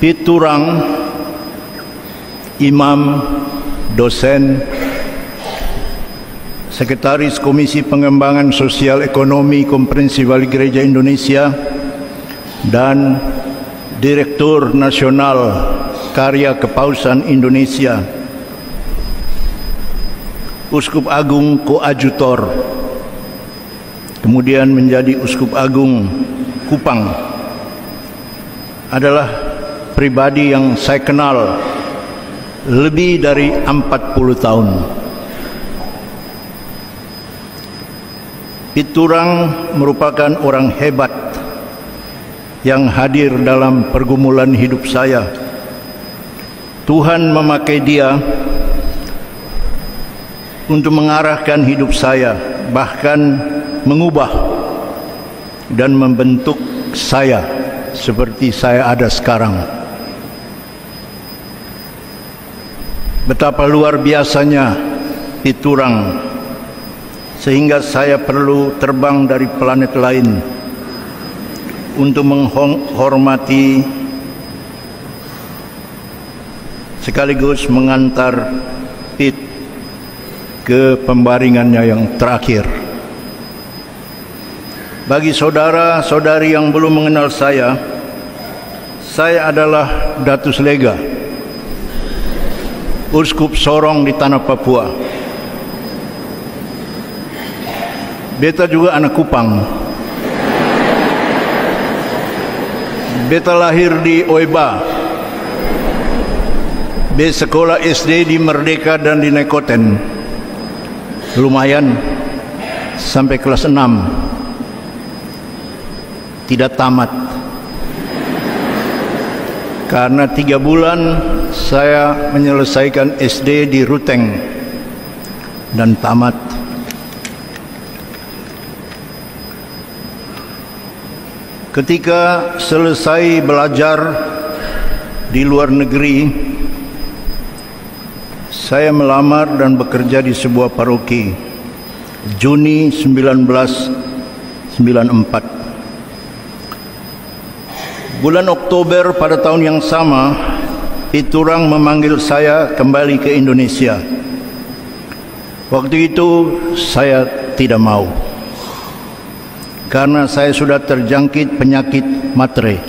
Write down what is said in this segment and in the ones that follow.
Piturang, imam, dosen, Sekretaris Komisi Pengembangan Sosial Ekonomi Komprehensif Wali Gereja Indonesia, dan Direktur Nasional Karya Kepausan Indonesia, Uskup Agung Koadjutor, kemudian menjadi Uskup Agung Kupang, adalah pribadi yang saya kenal lebih dari 40 tahun. Piturang merupakan orang hebat yang hadir dalam pergumulan hidup saya. Tuhan memakai dia untuk mengarahkan hidup saya, bahkan mengubah dan membentuk saya seperti saya ada sekarang. Betapa luar biasanya Piturang, sehingga saya perlu terbang dari planet lain untuk menghormati sekaligus mengantar Pit ke pembaringannya yang terakhir. Bagi saudara-saudari yang belum mengenal saya adalah Datus Lega, Uskup Sorong di Tanah Papua. Beta juga anak Kupang. Beta lahir di Oiba. Beta sekolah SD di Merdeka dan di Nekoten. Lumayan sampai kelas 6. Tidak tamat. Karena 3 bulan saya menyelesaikan SD di Ruteng dan tamat. Ketika selesai belajar di luar negeri, saya melamar dan bekerja di sebuah paroki Juni 1994. Bulan Oktober pada tahun yang sama, Piturang memanggil saya kembali ke Indonesia. Waktu itu saya tidak mau, karena saya sudah terjangkit penyakit matre.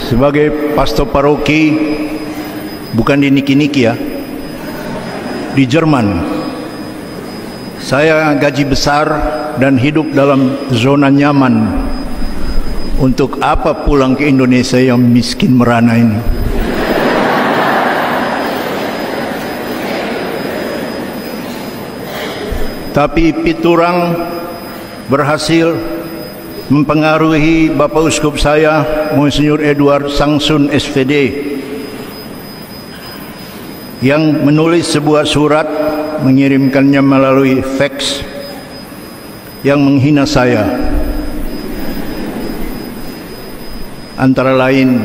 Sebagai pastor paroki, bukan di Niki-Niki ya, di Jerman, saya gaji besar dan hidup dalam zona nyaman. Untuk apa pulang ke Indonesia yang miskin merana ini? Tapi Piturang berhasil mempengaruhi Bapak Uskup saya, Monsinyur Edward Sangsun SVD, yang menulis sebuah surat, mengirimkannya melalui fax, yang menghina saya. Antara lain,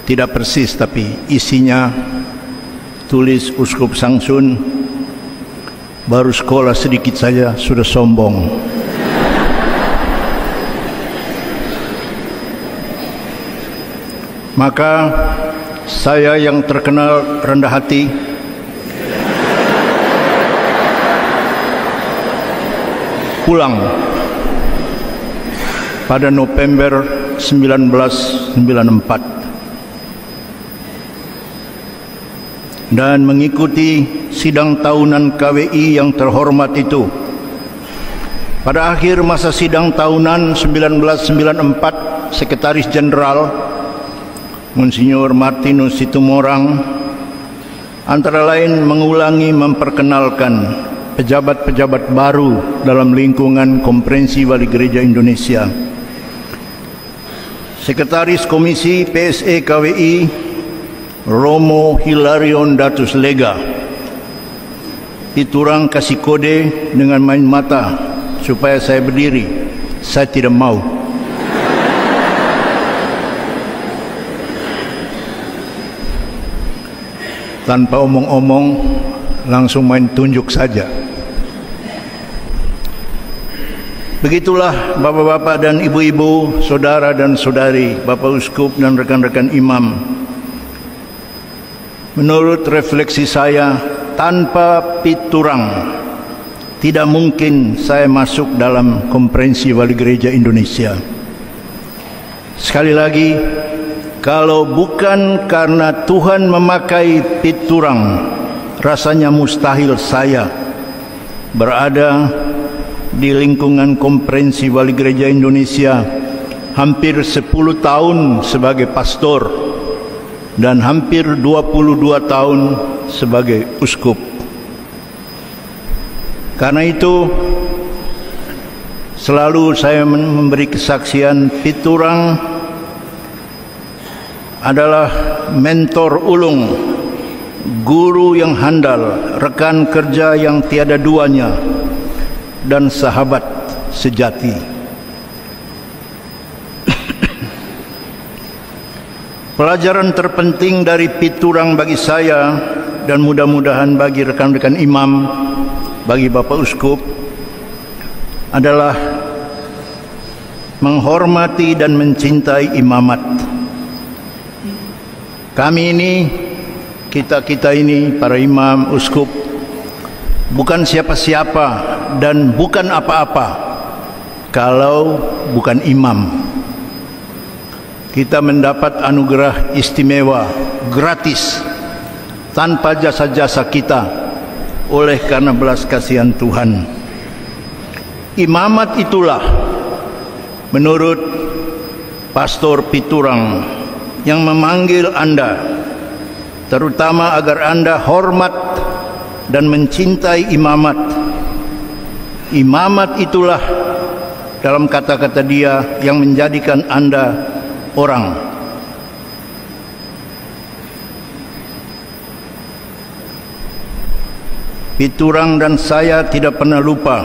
tidak persis tapi isinya tulis Uskup Sangsun baru sekolah sedikit saja sudah sombong. Maka saya yang terkenal rendah hati pulang pada November 1994 dan mengikuti sidang tahunan KWI yang terhormat itu. Pada akhir masa sidang tahunan 1994, Sekretaris Jenderal Monsinyur Martinus Situmorang antara lain mengulangi memperkenalkan pejabat-pejabat baru dalam lingkungan Komprehensif Wali Gereja Indonesia. Sekretaris Komisi PSE KWI Romo Hilarion Datus Lega, Piturang kasih kode dengan main mata supaya saya berdiri. Saya tidak mau. Tanpa omong-omong, langsung main tunjuk saja. Begitulah bapak-bapak dan ibu-ibu, saudara dan saudari, bapak uskup dan rekan-rekan imam. Menurut refleksi saya, tanpa piturang tidak mungkin saya masuk dalam Konferensi Wali Gereja Indonesia. Sekali lagi, kalau bukan karena Tuhan memakai piturang, rasanya mustahil saya berada di lingkungan Konferensi Wali Gereja Indonesia hampir 10 tahun sebagai pastor dan hampir 22 tahun sebagai uskup. Karena itu selalu saya memberi kesaksian, piturang adalah mentor ulung, guru yang handal, rekan kerja yang tiada duanya, dan sahabat sejati. Pelajaran terpenting dari piturang bagi saya dan mudah-mudahan bagi rekan-rekan imam, bagi Bapak Uskup, adalah menghormati dan mencintai imamat. Kami ini, kita ini, para imam, uskup, bukan siapa-siapa dan bukan apa-apa kalau bukan imam. Kita mendapat anugerah istimewa, gratis, tanpa jasa-jasa kita, oleh karena belas kasihan Tuhan. Imamat itulah menurut Pastor Piturang yang memanggil Anda, terutama agar Anda hormat dan mencintai imamat. Imamat itulah, dalam kata-kata dia, yang menjadikan Anda orang. Piturang dan saya tidak pernah lupa,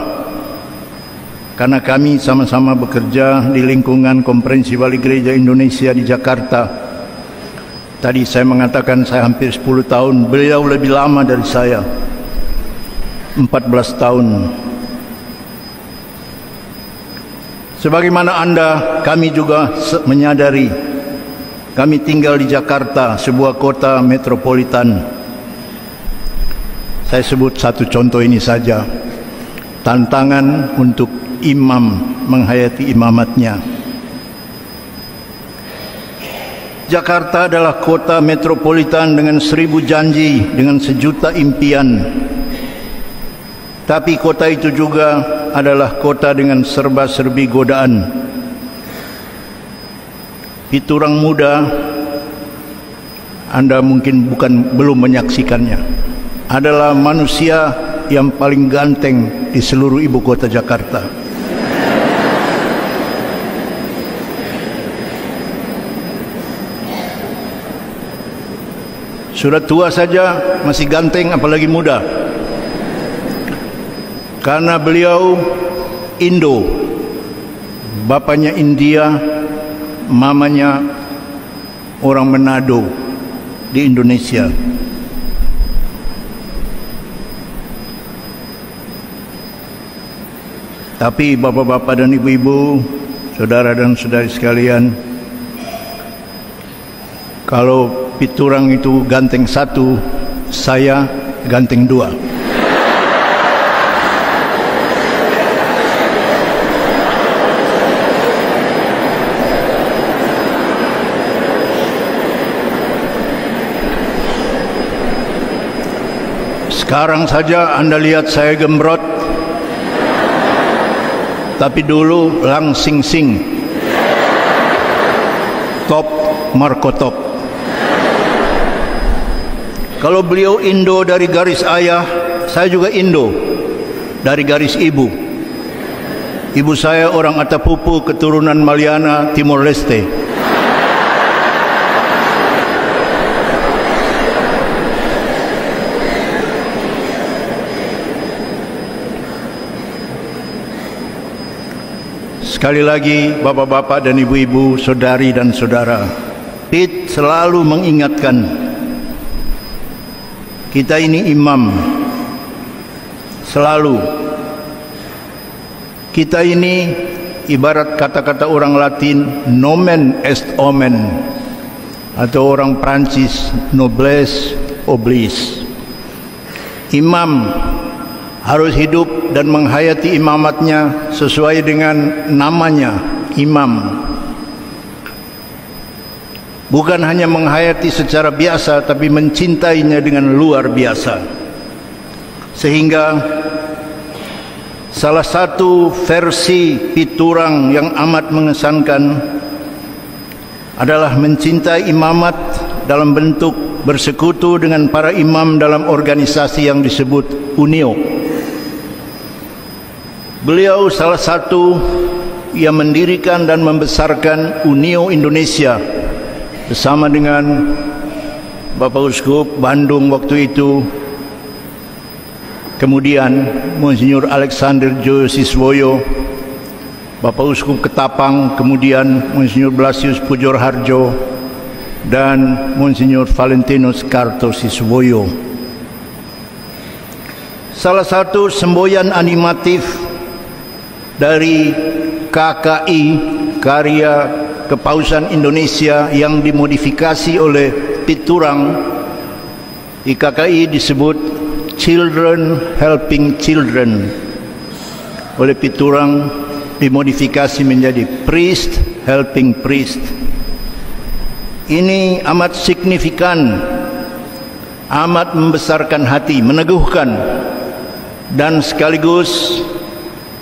karena kami sama-sama bekerja di lingkungan Konferensi Wali Gereja Indonesia di Jakarta. Tadi saya mengatakan saya hampir 10 tahun, beliau lebih lama dari saya, 14 tahun. Sebagaimana Anda, kami juga menyadari, kami tinggal di Jakarta, sebuah kota metropolitan. Saya sebut satu contoh ini saja, tantangan untuk imam menghayati imamatnya. Jakarta adalah kota metropolitan dengan 1000 janji, dengan 1 juta impian. Tapi kota itu juga adalah kota dengan serba-serbi godaan. Piturang muda, Anda mungkin belum menyaksikannya, adalah manusia yang paling ganteng di seluruh ibu kota Jakarta. Sudah tua saja masih ganteng, apalagi muda. Karena beliau Indo, bapaknya India, mamanya orang Manado di Indonesia. Tapi bapak-bapak dan ibu-ibu, saudara dan saudari sekalian, kalau Piturang itu ganteng 1, saya ganteng 2. Sekarang saja Anda lihat saya gembrot, tapi dulu Lang Sing Sing, top Marco Top. Kalau beliau Indo dari garis ayah, saya juga Indo dari garis ibu. Ibu saya orang Atapupu, keturunan Maliana, Timor Leste. Sekali lagi, bapak-bapak dan ibu-ibu, saudari dan saudara, Pit selalu mengingatkan, kita ini imam, selalu Kita ini ibarat kata-kata orang Latin nomen est omen, atau orang Prancis noblesse oblige. Imam harus hidup dan menghayati imamatnya sesuai dengan namanya, imam. Bukan hanya menghayati secara biasa, tapi mencintainya dengan luar biasa. Sehingga salah satu versi piturang yang amat mengesankan adalah mencintai imamat dalam bentuk bersekutu dengan para imam dalam organisasi yang disebut UNIO. Beliau salah satu yang mendirikan dan membesarkan UNIO Indonesia bersama dengan Bapak Uskup Bandung waktu itu, kemudian Monsinyur Alexander Joyo, Bapak Uskup Ketapang, kemudian Monsinyur Blasius Pujorharjo, dan Monsinyur Valentinus Kartosiswoyo. Salah satu semboyan animatif dari KKI, Karya Kepausan Indonesia, yang dimodifikasi oleh Piturang, di KKI disebut Children Helping Children, oleh Piturang dimodifikasi menjadi Priest Helping Priest. Ini amat signifikan, amat membesarkan hati, meneguhkan, dan sekaligus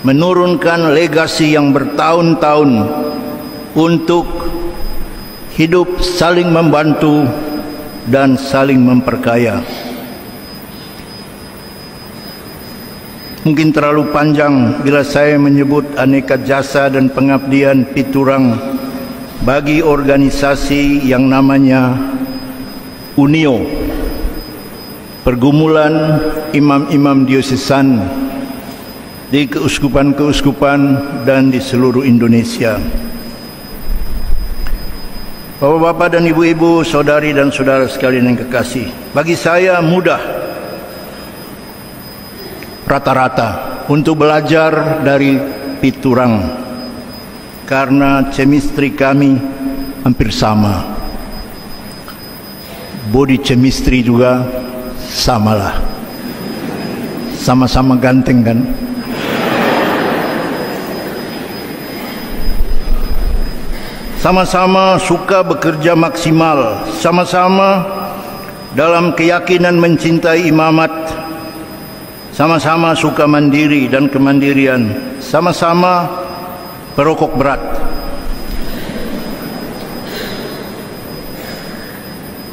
menurunkan legasi yang bertahun-tahun untuk hidup saling membantu dan saling memperkaya. Mungkin terlalu panjang bila saya menyebut aneka jasa dan pengabdian Piturang bagi organisasi yang namanya UNIO, pergumulan imam-imam diosesan di keuskupan-keuskupan dan di seluruh Indonesia. Bapak-bapak dan ibu-ibu, saudari dan saudara sekalian yang kekasih, bagi saya mudah rata-rata untuk belajar dari Piturang, karena chemistry kami hampir sama, body chemistry juga samalah, sama-sama ganteng kan. Sama-sama suka bekerja maksimal, sama-sama dalam keyakinan mencintai imamat, sama-sama suka mandiri dan kemandirian, sama-sama perokok berat.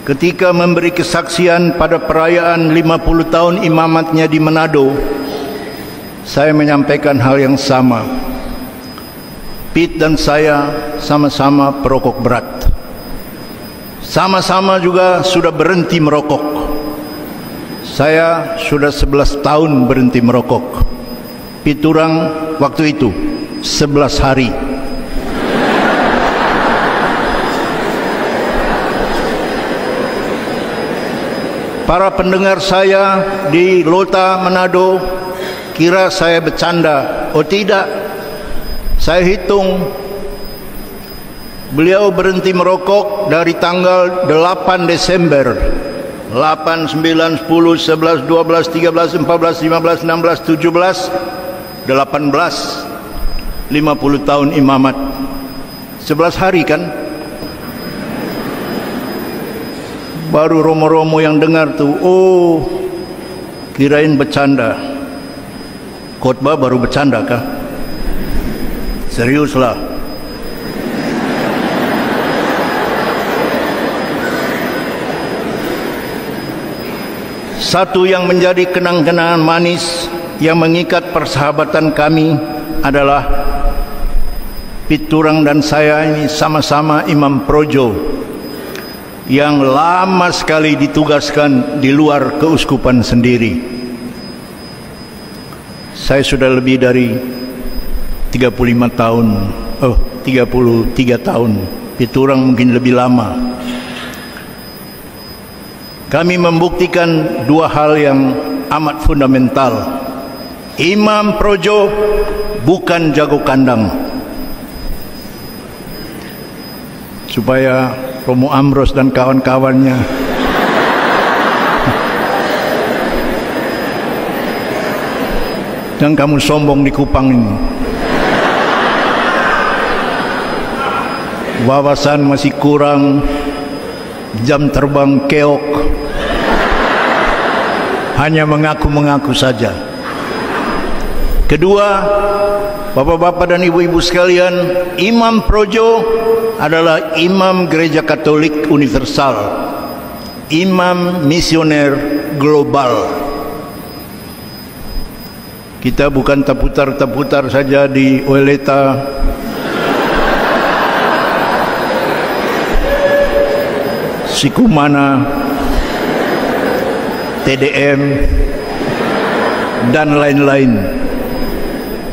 Ketika memberi kesaksian pada perayaan 50 tahun imamatnya di Manado, saya menyampaikan hal yang sama. Pit dan saya sama-sama perokok berat, sama-sama juga sudah berhenti merokok. Saya sudah 11 tahun berhenti merokok. Piturang waktu itu 11 hari. Para pendengar saya di Lota, Manado, kira saya bercanda. Oh tidak, saya hitung. Beliau berhenti merokok dari tanggal 8 Desember 8, 9, 10, 11, 12, 13, 14, 15, 16, 17, 18, 50 tahun imamat. 11 hari kan? Baru romo-romo yang dengar tuh, oh kirain bercanda. Khotbah baru bercanda kah? Seriuslah. Satu yang menjadi kenang-kenangan manis yang mengikat persahabatan kami adalah Piturang dan saya ini sama-sama imam projo yang lama sekali ditugaskan di luar keuskupan sendiri. Saya sudah lebih dari 33 tahun. Piturang mungkin lebih lama. Kami membuktikan dua hal yang amat fundamental. Imam projo bukan jago kandang. Supaya Romo Ambrose dan kawan-kawannya yang kamu sombong di Kupang ini, wawasan masih kurang, jam terbang keok, hanya mengaku-mengaku saja. Kedua, bapak-bapak dan ibu-ibu sekalian, Imam Projo adalah imam gereja Katolik universal, imam misioner global. Kita bukan terputar-terputar saja di Oeleta, Sikumana, TDM, dan lain-lain.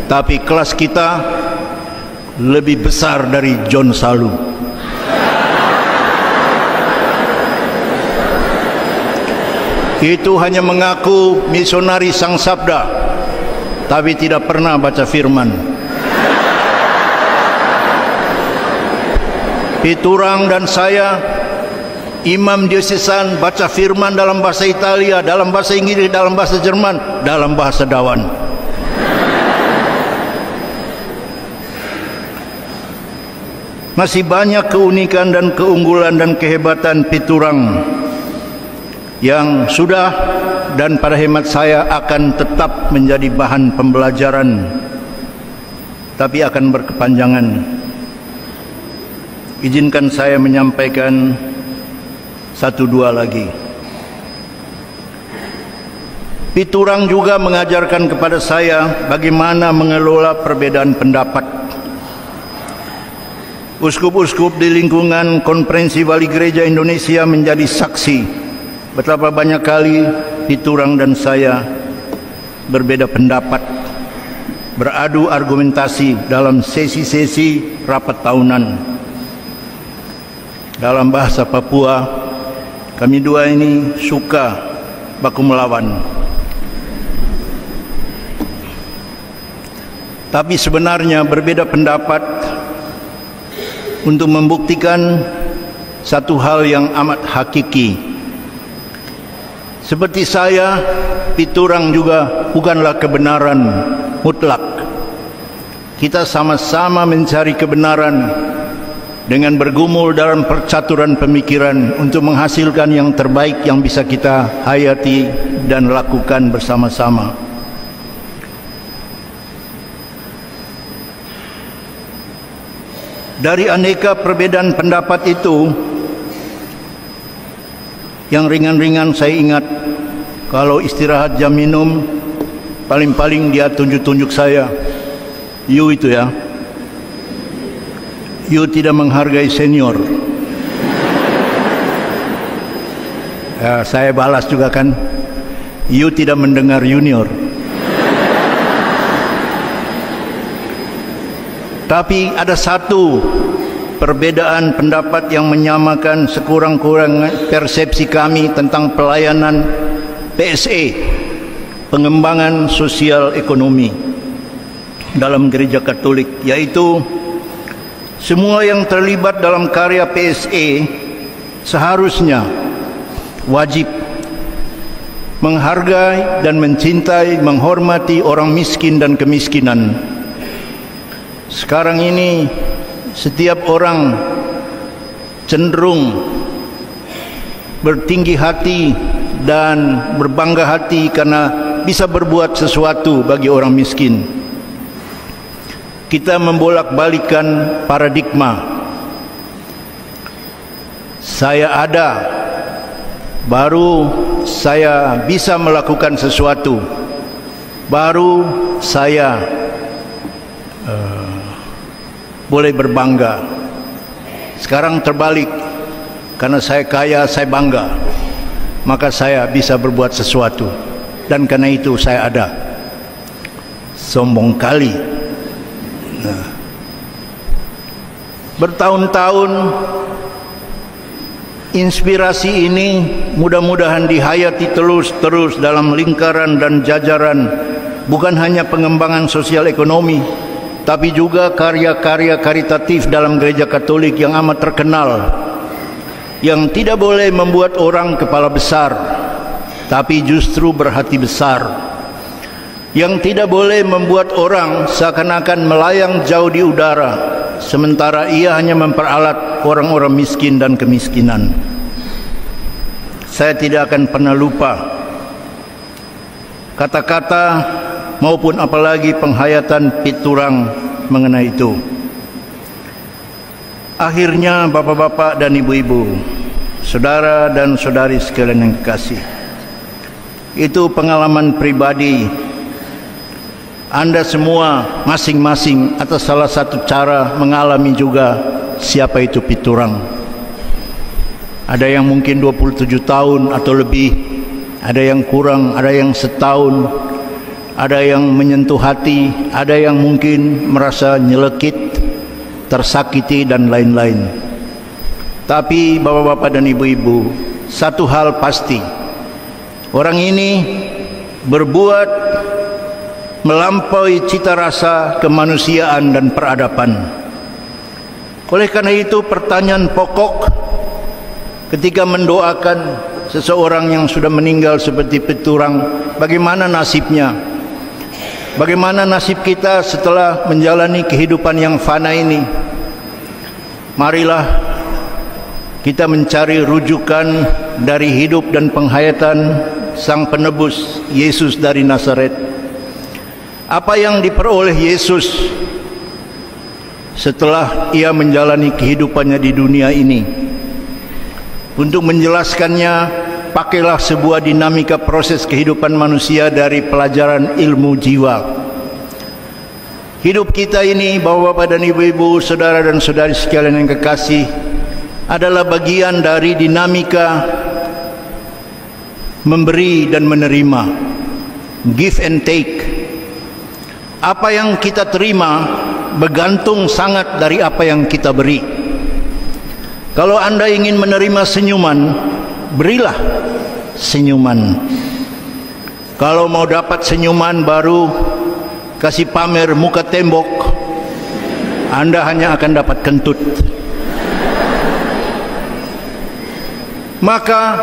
Tapi kelas kita lebih besar dari John Salu. Itu hanya mengaku misionari Sang Sabda, tapi tidak pernah baca firman. Piturang dan saya, imam diocesan, baca firman dalam bahasa Italia, dalam bahasa Inggris, dalam bahasa Jerman, dalam bahasa Dawan. Masih banyak keunikan dan keunggulan dan kehebatan Piturang yang sudah dan pada hemat saya akan tetap menjadi bahan pembelajaran, tapi akan berkepanjangan. Izinkan saya menyampaikan satu dua lagi. Piturang juga mengajarkan kepada saya bagaimana mengelola perbedaan pendapat. Uskup-uskup di lingkungan Konferensi Wali Gereja Indonesia menjadi saksi betapa banyak kali Piturang dan saya berbeda pendapat, beradu argumentasi dalam sesi-sesi rapat tahunan. Dalam bahasa Papua, kami dua ini suka baku melawan. Tapi sebenarnya berbeda pendapat untuk membuktikan satu hal yang amat hakiki. Seperti saya, Piturang juga bukanlah kebenaran mutlak. Kita sama-sama mencari kebenaran dengan bergumul dalam percaturan pemikiran untuk menghasilkan yang terbaik yang bisa kita hayati dan lakukan bersama-sama. Dari aneka perbedaan pendapat itu, yang ringan-ringan saya ingat, kalau istirahat jam minum, paling-paling dia tunjuk-tunjuk saya, "You itu ya, you tidak menghargai senior." Ya, saya balas juga kan, "You tidak mendengar junior." Tapi ada satu perbedaan pendapat yang menyamakan sekurang-kurangnya persepsi kami tentang pelayanan PSE, pengembangan sosial ekonomi dalam gereja Katolik, yaitu semua yang terlibat dalam karya PSE seharusnya wajib menghargai dan mencintai, menghormati orang miskin dan kemiskinan. Sekarang ini setiap orang cenderung bertinggi hati dan berbangga hati karena bisa berbuat sesuatu bagi orang miskin. Kita membolak-balikan paradigma. Saya ada, baru saya bisa melakukan sesuatu, baru saya boleh berbangga. Sekarang terbalik, karena saya kaya, saya bangga, maka saya bisa berbuat sesuatu, dan karena itu saya ada. Sombong kali. Nah, bertahun-tahun inspirasi ini mudah-mudahan dihayati terus dalam lingkaran dan jajaran bukan hanya pengembangan sosial ekonomi, tapi juga karya-karya karitatif dalam gereja Katolik yang amat terkenal, yang tidak boleh membuat orang kepala besar, tapi justru berhati besar, yang tidak boleh membuat orang seakan-akan melayang jauh di udara, sementara ia hanya memperalat orang-orang miskin dan kemiskinan. Saya tidak akan pernah lupa kata-kata maupun apalagi penghayatan Piturang mengenai itu. Akhirnya bapak-bapak dan ibu-ibu, saudara dan saudari sekalian yang kekasih, itu pengalaman pribadi Anda semua masing-masing atas salah satu cara mengalami juga siapa itu Piturang. Ada yang mungkin 27 tahun atau lebih, ada yang kurang, ada yang setahun, ada yang menyentuh hati, ada yang mungkin merasa nyelekit, tersakiti dan lain-lain. Tapi bapak-bapak dan ibu-ibu, satu hal pasti, orang ini berbuat melampaui cita rasa kemanusiaan dan peradaban. Oleh karena itu, pertanyaan pokok ketika mendoakan seseorang yang sudah meninggal seperti Piturang, bagaimana nasibnya? Bagaimana nasib kita setelah menjalani kehidupan yang fana ini? Marilah kita mencari rujukan dari hidup dan penghayatan Sang Penebus Yesus dari Nazaret. Apa yang diperoleh Yesus setelah ia menjalani kehidupannya di dunia ini? Untuk menjelaskannya, pakailah sebuah dinamika proses kehidupan manusia dari pelajaran ilmu jiwa. Hidup kita ini, bapak-bapak dan ibu-ibu, saudara dan saudari sekalian yang kekasih, adalah bagian dari dinamika memberi dan menerima, give and take. Apa yang kita terima bergantung sangat dari apa yang kita beri. Kalau Anda ingin menerima senyuman, berilah senyuman. Kalau mau dapat senyuman baru kasih pamer muka tembok, Anda hanya akan dapat kentut. Maka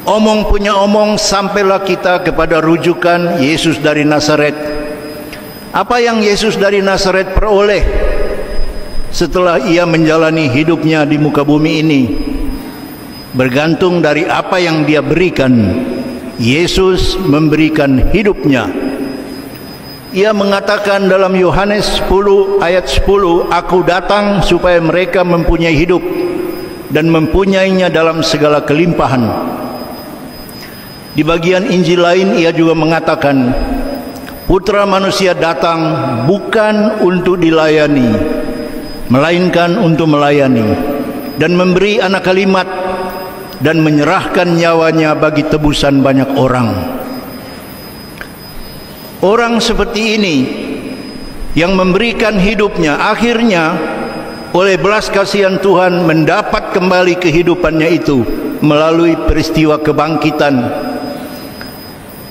omong punya omong, sampailah kita kepada rujukan Yesus dari Nazaret. Apa yang Yesus dari Nazaret peroleh setelah ia menjalani hidupnya di muka bumi ini bergantung dari apa yang dia berikan. Yesus memberikan hidupnya. Ia mengatakan dalam Yohanes 10 ayat 10, "Aku datang supaya mereka mempunyai hidup dan mempunyainya dalam segala kelimpahan." Di bagian Injil lain ia juga mengatakan, "Putra manusia datang bukan untuk dilayani, melainkan untuk melayani dan memberi anak kalimat dan menyerahkan nyawanya bagi tebusan banyak orang." Orang seperti ini yang memberikan hidupnya, akhirnya oleh belas kasihan Tuhan mendapat kembali kehidupannya itu melalui peristiwa kebangkitan.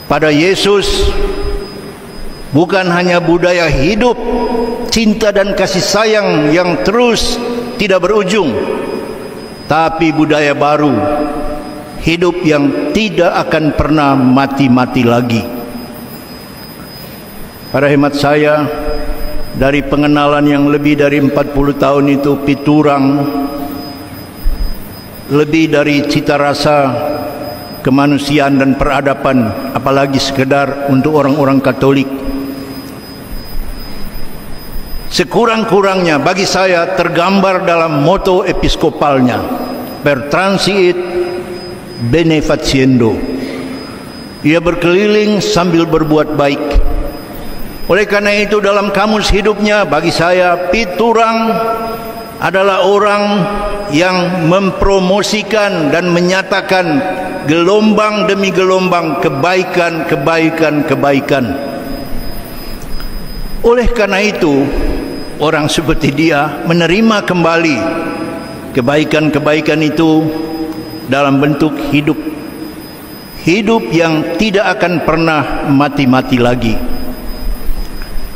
Pada Yesus bukan hanya budaya hidup, cinta dan kasih sayang yang terus tidak berujung, tapi budaya baru, hidup yang tidak akan pernah mati-mati lagi. Pada hemat saya, dari pengenalan yang lebih dari 40 tahun itu, Piturang lebih dari cita rasa kemanusiaan dan peradaban, apalagi sekedar untuk orang-orang Katolik. Sekurang-kurangnya bagi saya tergambar dalam moto episkopalnya, per transiit bene faciendo. Ia berkeliling sambil berbuat baik. Oleh karena itu, dalam kamus hidupnya, bagi saya Piturang adalah orang yang mempromosikan dan menyatakan gelombang demi gelombang kebaikan, kebaikan, kebaikan. Oleh karena itu, orang seperti dia menerima kembali kebaikan-kebaikan itu dalam bentuk hidup hidup yang tidak akan pernah mati-mati lagi.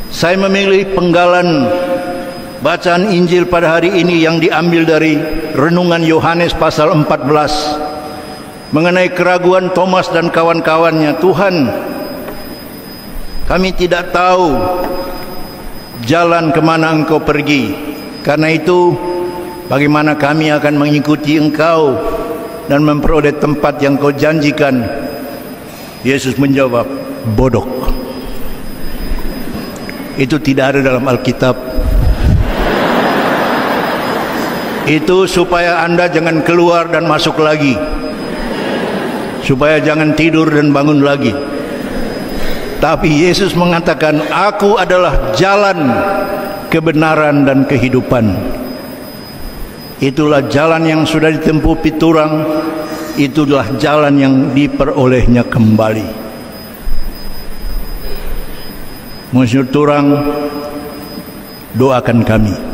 Saya memilih penggalan bacaan Injil pada hari ini yang diambil dari renungan Yohanes pasal 14 mengenai keraguan Thomas dan kawan-kawannya. Tuhan, kami tidak tahu jalan kemana Engkau pergi. Karena itu, bagaimana kami akan mengikuti Engkau dan memperoleh tempat yang Kau janjikan? Yesus menjawab, bodoh. Itu tidak ada dalam Alkitab. Itu supaya Anda jangan keluar dan masuk lagi, supaya jangan tidur dan bangun lagi. Tapi Yesus mengatakan, Aku adalah jalan, kebenaran dan kehidupan. Itulah jalan yang sudah ditempuh piturang, itulah jalan yang diperolehnya kembali. Monsinyur Turang, doakan kami